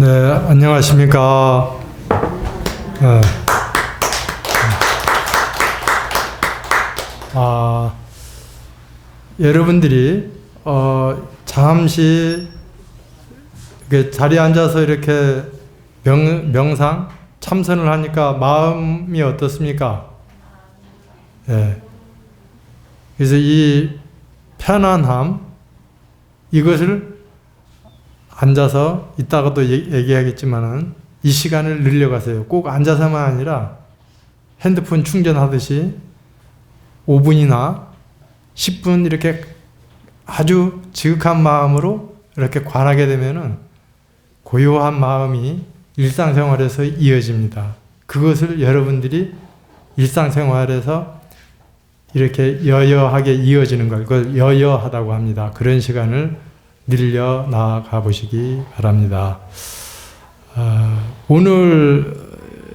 네, 안녕하십니까. 네. 여러분들이 잠시 이렇게 자리에 앉아서 이렇게 명상 참선을 하니까 마음이 어떻습니까? 네. 그래서 이 편안함, 이것을 앉아서 이따가도 얘기하겠지만은 이 시간을 늘려가세요. 꼭 앉아서만 아니라 핸드폰 충전하듯이 5분이나 10분 이렇게 아주 지극한 마음으로 이렇게 관하게 되면은 고요한 마음이 일상생활에서 이어집니다. 그것을 여러분들이 일상생활에서 이렇게 여여하게 이어지는 걸, 그걸 여여하다고 합니다. 그런 시간을 늘려 나가 보시기 바랍니다. 오늘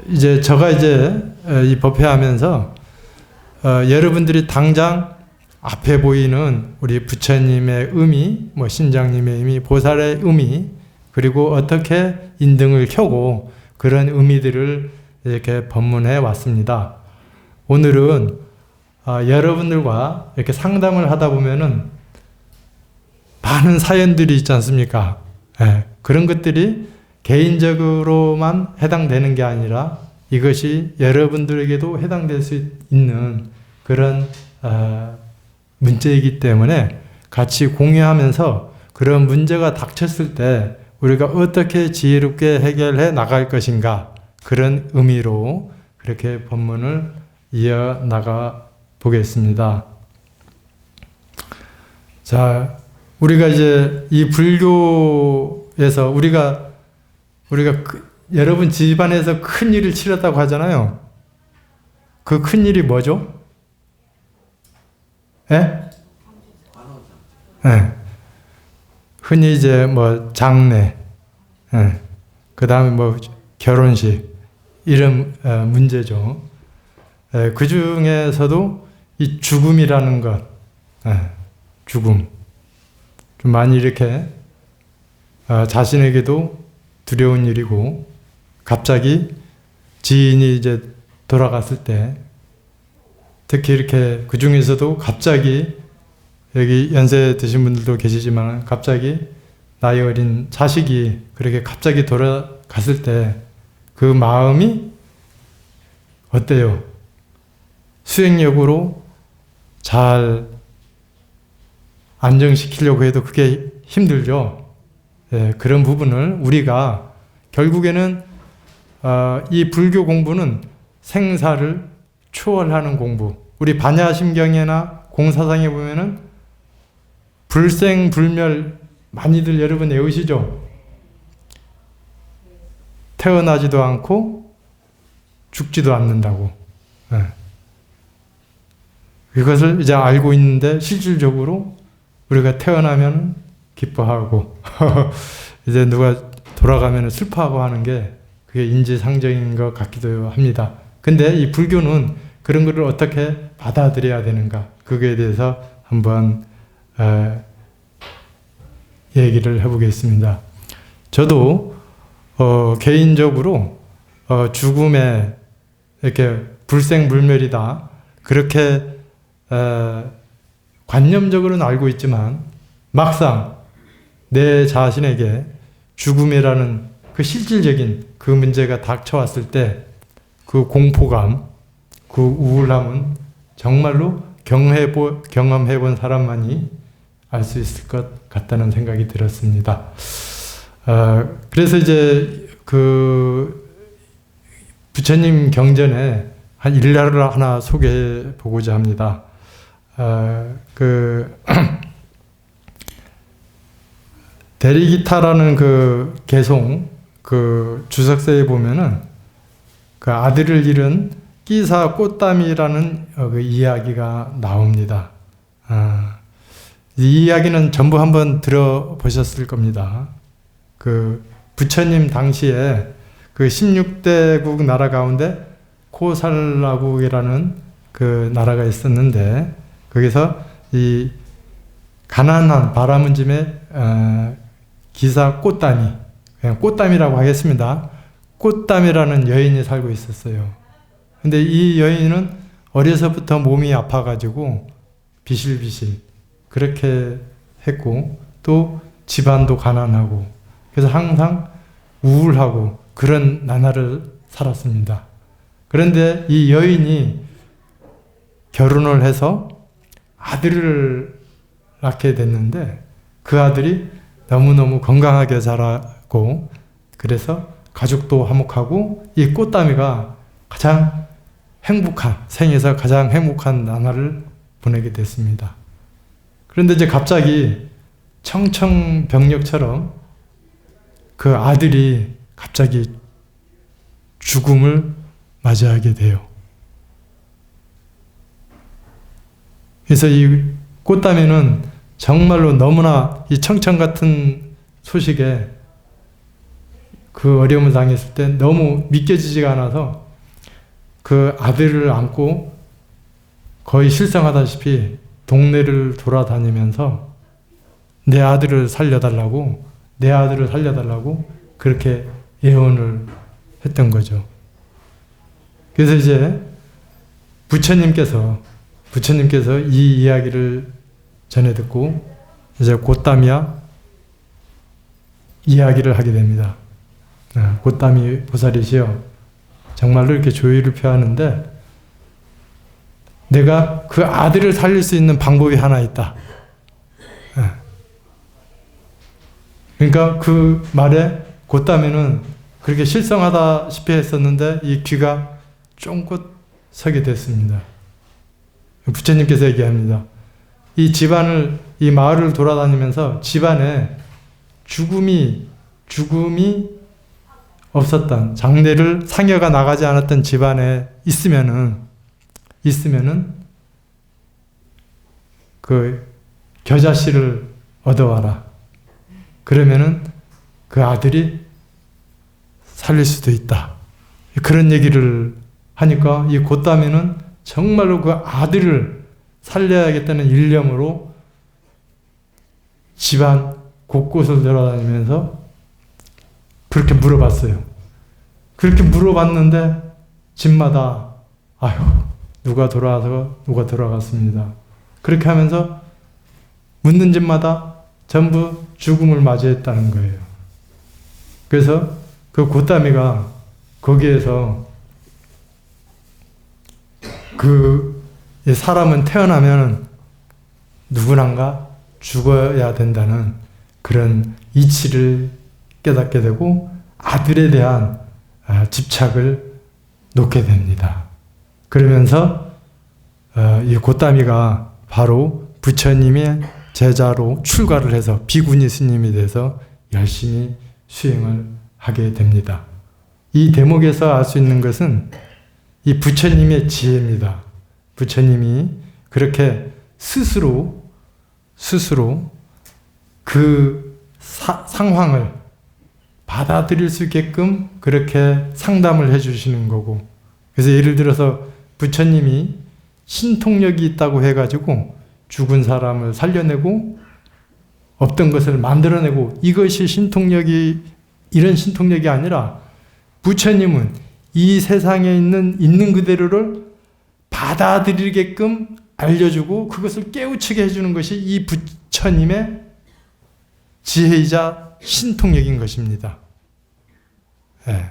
이제 제가 이 법회하면서 여러분들이 당장 앞에 보이는 우리 부처님의 의미, 신장님의 의미, 보살의 의미, 그리고 어떻게 인등을 켜고 그런 의미들을 이렇게 법문해 왔습니다. 오늘은 여러분들과 이렇게 상담을 하다 보면은 많은 사연들이 있지 않습니까? 네, 그런 것들이 개인적으로만 해당되는 게 아니라 이것이 여러분들에게도 해당될 수 있는 그런 문제이기 때문에 같이 공유하면서 그런 문제가 닥쳤을 때 우리가 어떻게 지혜롭게 해결해 나갈 것인가, 그런 의미로 그렇게 법문을 이어나가 보겠습니다. 자, 우리가 이제 이 불교에서 우리가 여러분 집안에서 큰 일을 치렀다고 하잖아요. 그 큰 일이 뭐죠? 예? 예. 흔히 이제 장례, 예. 그 다음에 결혼식, 이런 문제죠. 예. 그 중에서도 이 죽음이라는 것, 예. 죽음. 좀 많이 이렇게 자신에게도 두려운 일이고, 갑자기 지인이 이제 돌아갔을 때, 특히 이렇게 그 중에서도 갑자기, 여기 연세 드신 분들도 계시지만 갑자기 나이 어린 자식이 그렇게 갑자기 돌아갔을 때 그 마음이 어때요? 수행력으로 잘 안정시키려고 해도 그게 힘들죠. 예, 그런 부분을 우리가 결국에는 이 불교 공부는 생사를 초월하는 공부. 우리 반야심경이나 공사상에 보면은 불생불멸 많이들 여러분 외우시죠? 태어나지도 않고 죽지도 않는다고. 예. 이것을 이제 알고 있는데 실질적으로 우리가 태어나면 기뻐하고 이제 누가 돌아가면 슬퍼하고 하는 게 그게 인지상정인 것 같기도 합니다. 근데 이 불교는 그런 것을 어떻게 받아들여야 되는가, 그거에 대해서 한번 얘기를 해보겠습니다. 저도 개인적으로 죽음에 이렇게 불생불멸이다 그렇게 관념적으로는 알고 있지만 막상 내 자신에게 죽음이라는 그 실질적인 그 문제가 닥쳐왔을 때 그 공포감, 그 우울함은 정말로 경험해본 사람만이 알 수 있을 것 같다는 생각이 들었습니다. 그래서 이제 그 부처님 경전에 한 일화를 하나 소개해 보고자 합니다. 대리기타라는 그 개송, 그 주석서에 보면은 그 아들을 잃은 끼사 꽃담이라는 그 이야기가 나옵니다. 이 이야기는 전부 한번 들어보셨을 겁니다. 그 부처님 당시에 그 16대국 나라 가운데 코살라국이라는 그 나라가 있었는데, 거기서 이 가난한 바라문짐의 기사 꽃다니, 그냥 꽃담이라고 하겠습니다. 꽃담이라는 여인이 살고 있었어요. 근데 이 여인은 어려서부터 몸이 아파가지고 비실비실 그렇게 했고, 또 집안도 가난하고, 그래서 항상 우울하고 그런 나날을 살았습니다. 그런데 이 여인이 결혼을 해서 아들을 낳게 됐는데, 그 아들이 너무너무 건강하게 자라고, 그래서 가족도 화목하고, 이 꽃다미가 가장 행복한, 생에서 가장 행복한 나날을 보내게 됐습니다. 그런데 이제 갑자기 청천벽력처럼 그 아들이 갑자기 죽음을 맞이하게 돼요. 그래서 이 꽃다미는 정말로 너무나 이 청천 같은 소식에 그 어려움을 당했을 때 너무 믿겨지지가 않아서 그 아들을 안고 거의 실성하다시피 동네를 돌아다니면서 내 아들을 살려달라고, 내 아들을 살려달라고 그렇게 예언을 했던 거죠. 그래서 이제 부처님께서 이 이야기를 전해 듣고 이제 꽃다미와 이야기를 하게 됩니다. 꽃다미 보살이시여, 정말로 이렇게 조의를 표하는데 내가 그 아들을 살릴 수 있는 방법이 하나 있다. 그러니까 그 말에 꽃다미는 그렇게 실성하다시피 했었는데 이 귀가 쫑긋 서게 됐습니다. 부처님께서 얘기합니다. 이 집안을, 이 마을을 돌아다니면서 집안에 죽음이 없었던, 장례를 상여가 나가지 않았던 집안에 있으면은 그 겨자씨를 얻어와라. 그러면은 그 아들이 살릴 수도 있다. 그런 얘기를 하니까 이 꽃다미는 정말로 그 아들을 살려야겠다는 일념으로 집안 곳곳을 돌아다니면서 그렇게 물어봤어요. 그렇게 물어봤는데 집마다 아유, 누가 돌아갔습니다. 그렇게 하면서 묻는 집마다 전부 죽음을 맞이했다는 거예요. 그래서 그 꽃다미가 거기에서 그 사람은 태어나면 누구난가 죽어야 된다는 그런 이치를 깨닫게 되고 아들에 대한 집착을 놓게 됩니다. 그러면서 이 꽃다미가 바로 부처님의 제자로 출가를 해서 비구니 스님이 돼서 열심히 수행을 하게 됩니다. 이 대목에서 알 수 있는 것은 이 부처님의 지혜입니다. 부처님이 그렇게 스스로 그 상황을 받아들일 수 있게끔 그렇게 상담을 해주시는 거고, 그래서 예를 들어서 부처님이 신통력이 있다고 해가지고 죽은 사람을 살려내고 없던 것을 만들어내고, 이것이 신통력이, 이런 신통력이 아니라 부처님은 이 세상에 있는 그대로를 받아들이게끔 알려주고 그것을 깨우치게 해주는 것이 이 부처님의 지혜이자 신통력인 것입니다. 네.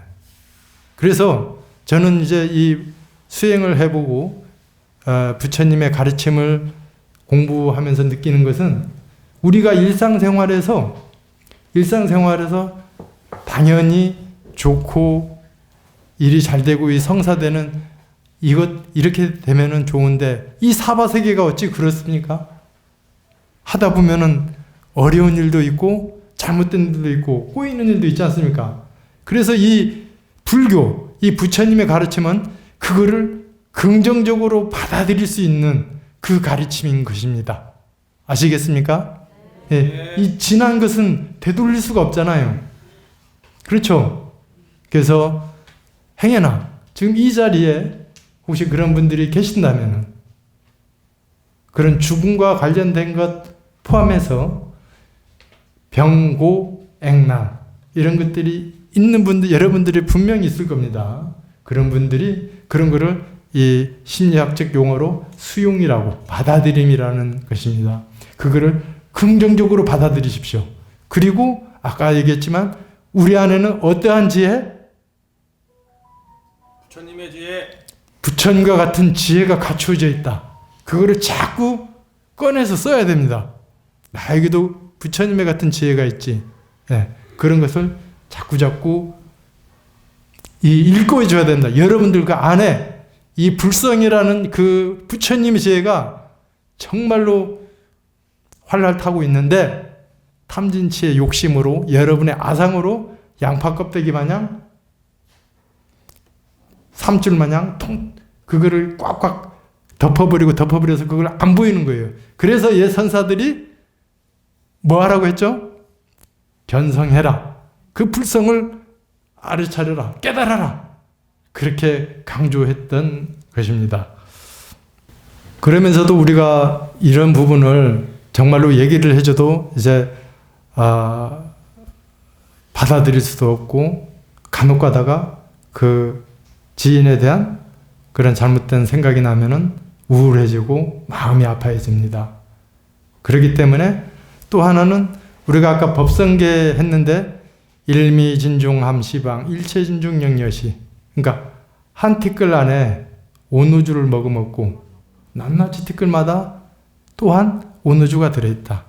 그래서 저는 이제 이 수행을 해보고 부처님의 가르침을 공부하면서 느끼는 것은, 우리가 일상생활에서 당연히 좋고 일이 잘 되고 이 성사되는 이렇게 되면은 좋은데, 이 사바세계가 어찌 그렇습니까? 하다 보면은 어려운 일도 있고 잘못된 일도 있고 꼬이는 일도 있지 않습니까? 그래서 이 불교, 이 부처님의 가르침은 그거를 긍정적으로 받아들일 수 있는 그 가르침인 것입니다. 아시겠습니까? 예, 이 지난 것은 되돌릴 수가 없잖아요. 그렇죠? 그래서 행여나 지금 이 자리에 혹시 그런 분들이 계신다면 그런 죽음과 관련된 것 포함해서 병고액난, 이런 것들이 있는 분들, 여러분들이 분명히 있을 겁니다. 그런 분들이 그런 거를 이 심리학적 용어로 수용이라고, 받아들임이라는 것입니다. 그거를 긍정적으로 받아들이십시오. 그리고 아까 얘기했지만 우리 안에는 어떠한 지혜? 부처님의 지혜. 부처님과 같은 지혜가 갖추어져 있다. 그거를 자꾸 꺼내서 써야 됩니다. 나에게도 부처님의 같은 지혜가 있지. 네, 그런 것을 자꾸 일궈줘야 된다. 여러분들 그 안에 이 불성이라는 그 부처님의 지혜가 정말로 활활 타고 있는데 탐진치의 욕심으로 여러분의 아상으로 양파 껍데기 마냥 3줄 마냥 그거를 꽉꽉 덮어버려서 그걸 안 보이는 거예요. 그래서 옛 선사들이 뭐 하라고 했죠? 견성해라. 그 불성을 알아차려라. 깨달아라. 그렇게 강조했던 것입니다. 그러면서도 우리가 이런 부분을 정말로 얘기를 해줘도 이제 받아들일 수도 없고 간혹 가다가 그 지인에 대한 그런 잘못된 생각이 나면은 우울해지고 마음이 아파해집니다. 그렇기 때문에 또 하나는 우리가 아까 법성계 했는데 일미진중함 시방 일체진중영여시, 그러니까 한 티끌 안에 온 우주를 머금었고 낱낱이 티끌마다 또한 온 우주가 들어있다.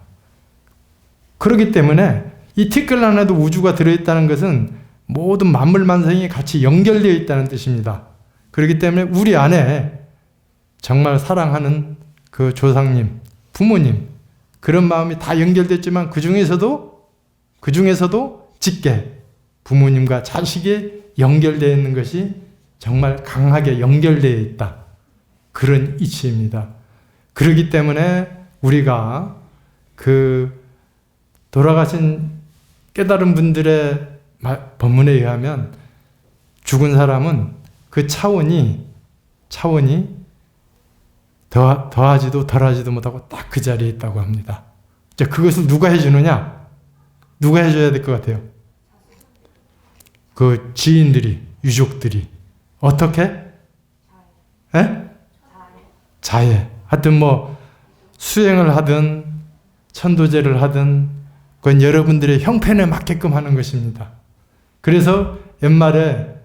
그렇기 때문에 이 티끌 안에도 우주가 들어있다는 것은 모든 만물만상이 같이 연결되어 있다는 뜻입니다. 그렇기 때문에 우리 안에 정말 사랑하는 그 조상님, 부모님 그런 마음이 다 연결됐지만 그 중에서도 짙게 부모님과 자식이 연결되어 있는 것이 정말 강하게 연결되어 있다. 그런 이치입니다. 그렇기 때문에 우리가 그 돌아가신 깨달은 분들의 법문에 의하면 죽은 사람은 그 차원이 더하지도 덜하지도 못하고 딱 그 자리에 있다고 합니다. 자, 그것을 누가 해주느냐? 누가 해줘야 될 것 같아요? 그 지인들이, 유족들이. 어떻게? 자해. 하여튼 뭐 수행을 하든 천도제를 하든 그건 여러분들의 형편에 맞게끔 하는 것입니다. 그래서 옛말에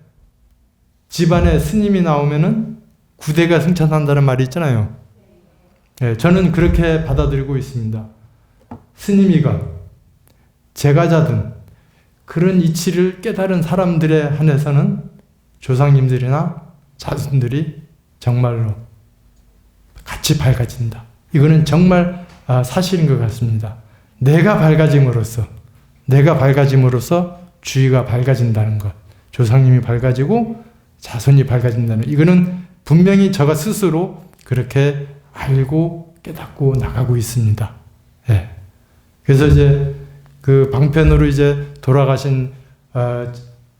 집안에 스님이 나오면은 구대가 승천한다는 말이 있잖아요. 네, 저는 그렇게 받아들이고 있습니다. 스님이건 제가자든 그런 이치를 깨달은 사람들에 한해서는 조상님들이나 자손들이 정말로 같이 밝아진다. 이거는 정말 사실인 것 같습니다. 내가 밝아짐으로써 주위가 밝아진다는 것, 조상님이 밝아지고 자손이 밝아진다는, 이거는 분명히 저가 스스로 그렇게 알고 깨닫고 나가고 있습니다. 예. 그래서 이제 그 방편으로 이제 돌아가신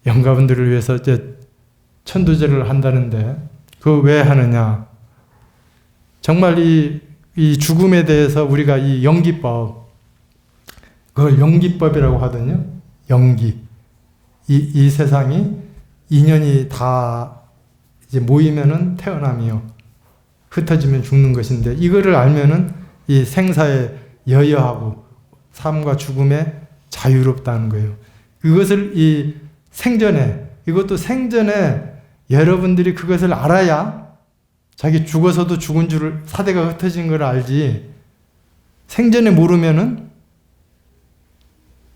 영가분들을 위해서 이제 천도제를 한다는데 그거 왜 하느냐? 정말 이 죽음에 대해서 우리가 이 영기법, 그걸 영기법이라고 하거든요. 영기. 이 세상이 인연이 다 이제 모이면은 태어남이요. 흩어지면 죽는 것인데 이거를 알면은 이 생사에 여여하고 삶과 죽음에 자유롭다는 거예요. 이것을 이 생전에, 이것도 생전에 여러분들이 그것을 알아야 자기 죽어서도 죽은 줄을, 사대가 흩어진 걸 알지, 생전에 모르면은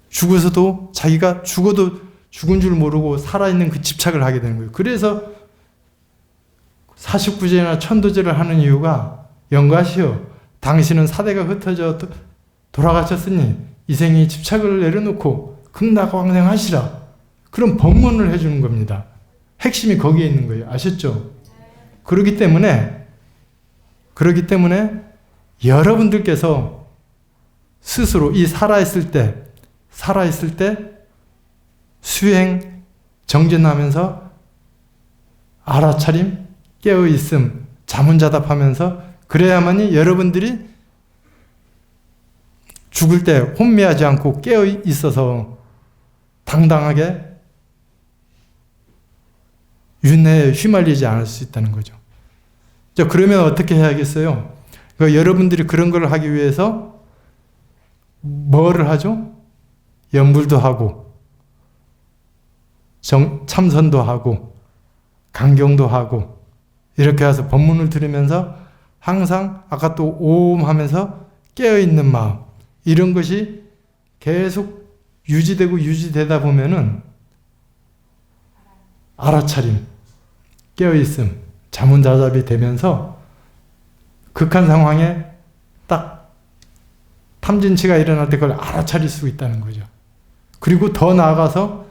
죽어서도 자기가 죽어도 죽은 줄 모르고 살아있는 그 집착을 하게 되는 거예요. 그래서 49제나 천도제를 하는 이유가 영가시여, 당신은 사대가 흩어져 돌아가셨으니 이 생이 집착을 내려놓고 극락왕생하시라. 그런 법문을 해주는 겁니다. 핵심이 거기에 있는 거예요. 아셨죠? 그렇기 때문에 여러분들께서 스스로 이 살아있을 때 수행 정진하면서 알아차림, 깨어있음, 자문자답하면서 그래야만이 여러분들이 죽을 때 혼미하지 않고 깨어있어서 당당하게 윤회에 휘말리지 않을 수 있다는 거죠. 자, 그러면 어떻게 해야겠어요? 그러니까 여러분들이 그런 걸 하기 위해서 뭐를 하죠? 연불도 하고 참선도 하고 강경도 하고 이렇게 해서 법문을 들으면서 항상 아까 또 오음 하면서 깨어있는 마음, 이런 것이 계속 유지되고 유지되다 보면은 알아차림, 깨어있음, 자문자답이 되면서 극한 상황에 딱 탐진치가 일어날 때 그걸 알아차릴 수 있다는 거죠. 그리고 더 나아가서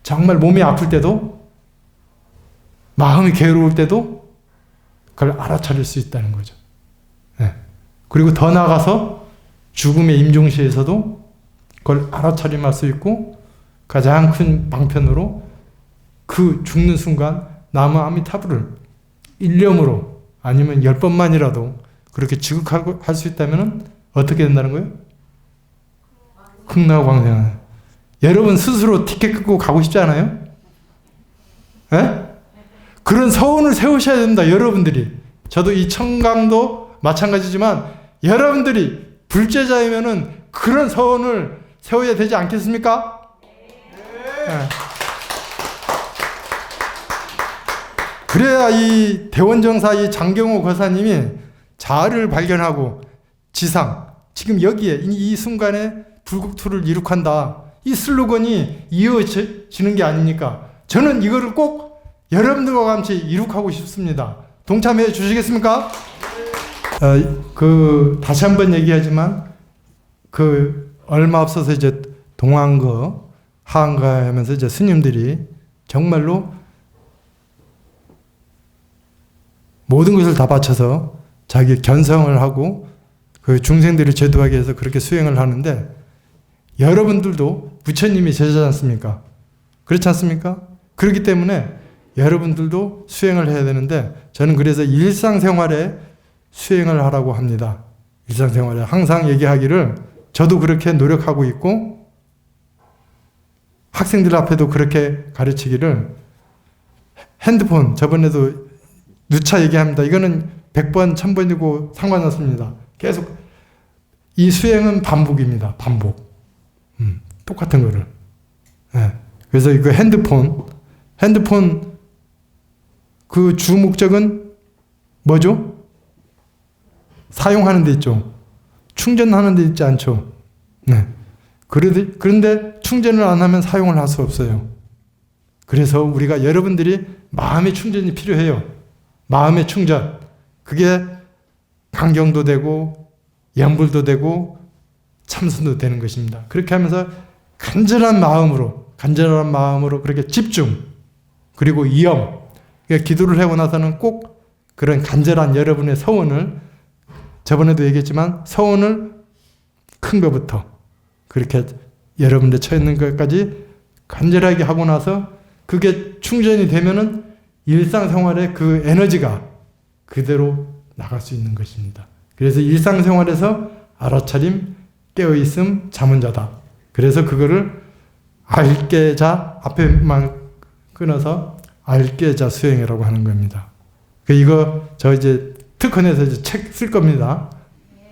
정말 몸이 아플 때도 마음이 괴로울 때도 그걸 알아차릴 수 있다는 거죠. 네. 그리고 더 나아가서 죽음의 임종시에서도 그걸 알아차림할 수 있고 가장 큰 방편으로 그 죽는 순간 나무 아미타불을 일념으로 아니면 10번만이라도 그렇게 지극하고 할 수 있다면 어떻게 된다는 거예요? 흥나고 광생하는. 여러분 스스로 티켓 끊고 가고 싶지 않아요? 에? 그런 서원을 세우셔야 됩니다. 여러분들이. 저도 이 청강도 마찬가지지만 여러분들이 불제자이면은 그런 서원을 세워야 되지 않겠습니까? 네. 그래야 이 대원정사 이 장경호 거사님이 자아를 발견하고 지상, 지금 여기에 이 순간에 불국토를 이룩한다. 이 슬로건이 이어지는 게 아닙니까? 저는 이거를 꼭 여러분들과 같이 이룩하고 싶습니다. 동참해 주시겠습니까? 다시 한번 얘기하지만 얼마 앞서서 이제 동안거, 하안거 하면서 이제 스님들이 정말로 모든 것을 다 바쳐서 자기 견성을 하고 그 중생들을 제도하기 위해서 그렇게 수행을 하는데 여러분들도 부처님이 제자지 않습니까? 그렇지 않습니까? 그렇기 때문에 여러분들도 수행을 해야 되는데 저는 그래서 일상생활에 수행을 하라고 합니다. 일상생활에 항상 얘기하기를 저도 그렇게 노력하고 있고 학생들 앞에도 그렇게 가르치기를 핸드폰 저번에도 누차 얘기합니다. 이거는 100번, 1000번이고 상관없습니다. 계속 이 수행은 반복입니다. 반복. 똑같은 거를. 네. 그래서 이거 핸드폰 그 주 목적은 뭐죠? 사용하는 데 있죠. 충전하는 데 있지 않죠. 네. 그런데 충전을 안 하면 사용을 할 수 없어요. 그래서 우리가 여러분들이 마음의 충전이 필요해요. 마음의 충전. 그게 강경도 되고 연불도 되고 참선도 되는 것입니다. 그렇게 하면서 간절한 마음으로 그렇게 집중 그리고 이엄. 그러니까 기도를 하고 나서는 꼭 그런 간절한 여러분의 서원을 저번에도 얘기했지만 서원을 큰 것부터 그렇게 여러분들 처해 있는 것까지 간절하게 하고 나서 그게 충전이 되면은 일상생활에 그 에너지가 그대로 나갈 수 있는 것입니다. 그래서 일상생활에서 알아차림, 깨어있음, 자문자다. 그래서 그거를 알깨자 앞에만 끊어서 알깨자 수행이라고 하는 겁니다. 이거 저 이제 특허내서 이제 책 쓸 겁니다.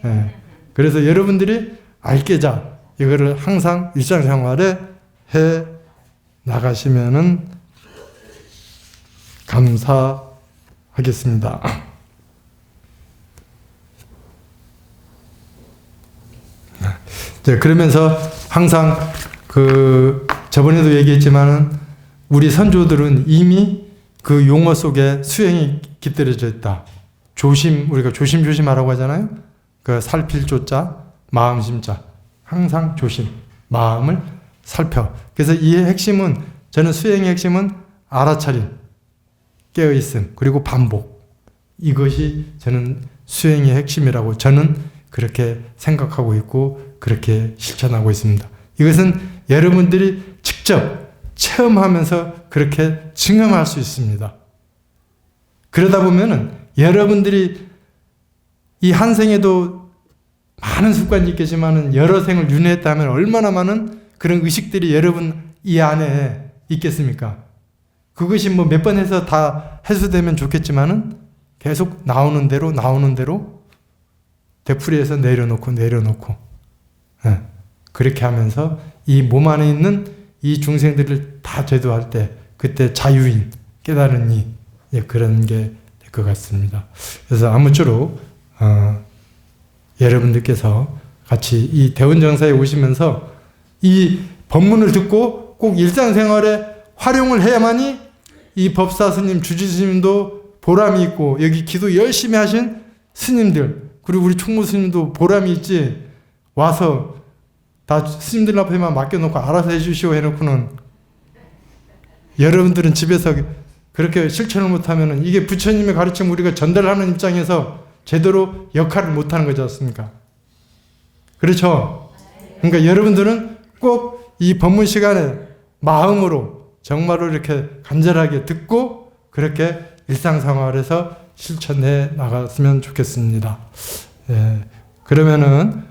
네. 그래서 여러분들이 알깨자 이거를 항상 일상생활에 해 나가시면은 감사하겠습니다. 네, 그러면서 항상 저번에도 얘기했지만은 우리 선조들은 이미 그 용어 속에 수행이 깃들여져 있다. 우리가 조심하라고 하잖아요. 그 살필 조자, 마음심자. 항상 조심, 마음을 살펴. 그래서 이 핵심은, 저는 수행의 핵심은 알아차림, 깨어있음, 그리고 반복. 이것이 저는 수행의 핵심이라고 저는 그렇게 생각하고 있고 그렇게 실천하고 있습니다. 이것은 여러분들이 직접 체험하면서 그렇게 증험할 수 있습니다. 그러다 보면은 여러분들이 이 한 생에도 많은 습관이 있겠지만은 여러 생을 윤회했다 하면 얼마나 많은 그런 의식들이 여러분 이 안에 있겠습니까? 그것이 뭐 몇 번 해서 다 해소되면 좋겠지만은 계속 나오는 대로 되풀이해서 내려놓고 예. 그렇게 하면서 이 몸 안에 있는 이 중생들을 다 제도할 때 그때 자유인 깨달은 이 예, 그런 게 될 것 같습니다. 그래서 아무쪼록 여러분들께서 같이 이 대원정사에 오시면서 이 법문을 듣고 꼭 일상생활에 활용을 해야만이 이 법사 스님, 주지 스님도 보람이 있고 여기 기도 열심히 하신 스님들 그리고 우리 총무 스님도 보람이 있지 와서 다 스님들 앞에만 맡겨놓고 알아서 해주시오 해놓고는 여러분들은 집에서 그렇게 실천을 못하면은 이게 부처님의 가르침 우리가 전달하는 입장에서 제대로 역할을 못하는 거지 않습니까? 그렇죠? 그러니까 여러분들은 꼭 이 법문 시간에 마음으로 정말로 이렇게 간절하게 듣고 그렇게 일상생활에서 실천해 나갔으면 좋겠습니다. 예, 그러면은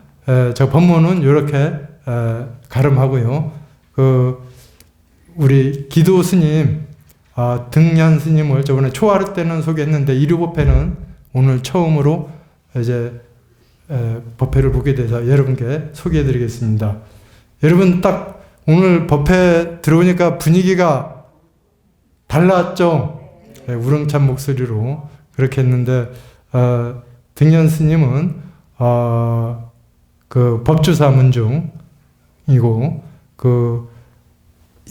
저 법문은 이렇게 가름하고요. 우리 기도 스님, 등년 스님을 저번에 초하루 때는 소개했는데 일요법회는 오늘 처음으로 이제 법회를 보게 돼서 여러분께 소개해드리겠습니다. 여러분 딱 오늘 법회 들어오니까 분위기가 달랐죠? 네, 우렁찬 목소리로 그렇게 했는데 등년 스님은 그 법주사 문중이고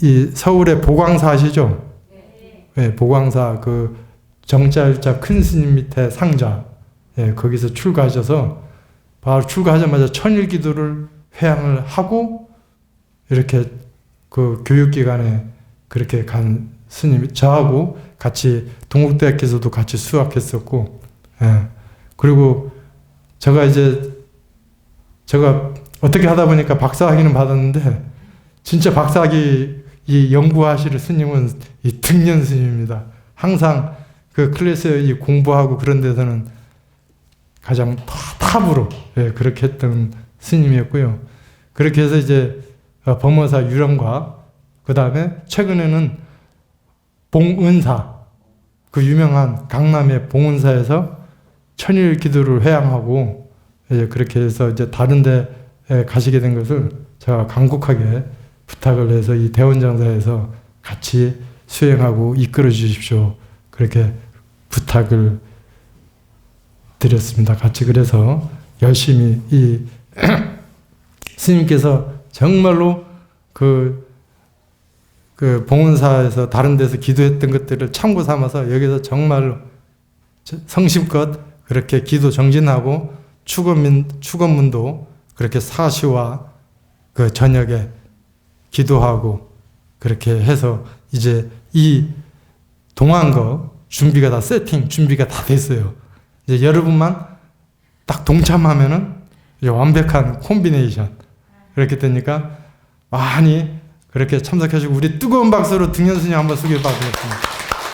이 서울의 보광사 아시죠? 네, 보광사 그 정자일자 큰 스님 밑에 상자 거기서 출가하셔서 바로 출가하자마자 천일기도를 회향을 하고 이렇게 그 교육기관에 그렇게 간 스님이 저하고 같이 동국대학에서도 같이 수학했었고 그리고 제가 어떻게 하다 보니까 박사학위는 받았는데 진짜 박사학위 이 연구하실 스님은 이 등년 스님입니다. 항상 그 클래스에 이 공부하고 그런 데서는 가장 탑으로 그렇게 했던 스님이었고요. 그렇게 해서 이제 법무사 유령과 그 다음에 최근에는 봉은사 그 유명한 강남의 봉은사에서 천일 기도를 회향하고 이제 그렇게 해서 이제 다른 데 가시게 된 것을 제가 간곡하게 부탁을 해서 이 대원장사에서 같이 수행하고 이끌어 주십시오. 그렇게 부탁을 드렸습니다. 같이 그래서 열심히 이 스님께서 정말로 그 봉은사에서 다른 데서 기도했던 것들을 참고 삼아서 여기서 정말로 성심껏 그렇게 기도 정진하고 축원문도 그렇게 사시와 그 저녁에 기도하고 그렇게 해서 이제 이 동안거 준비가 다 준비가 다 됐어요. 이제 여러분만 딱 동참하면은 이제 완벽한 콤비네이션 그렇게 되니까 많이 그렇게 참석하시고 우리 뜨거운 박수로 등년 스님 한번 소개해 받겠습니다.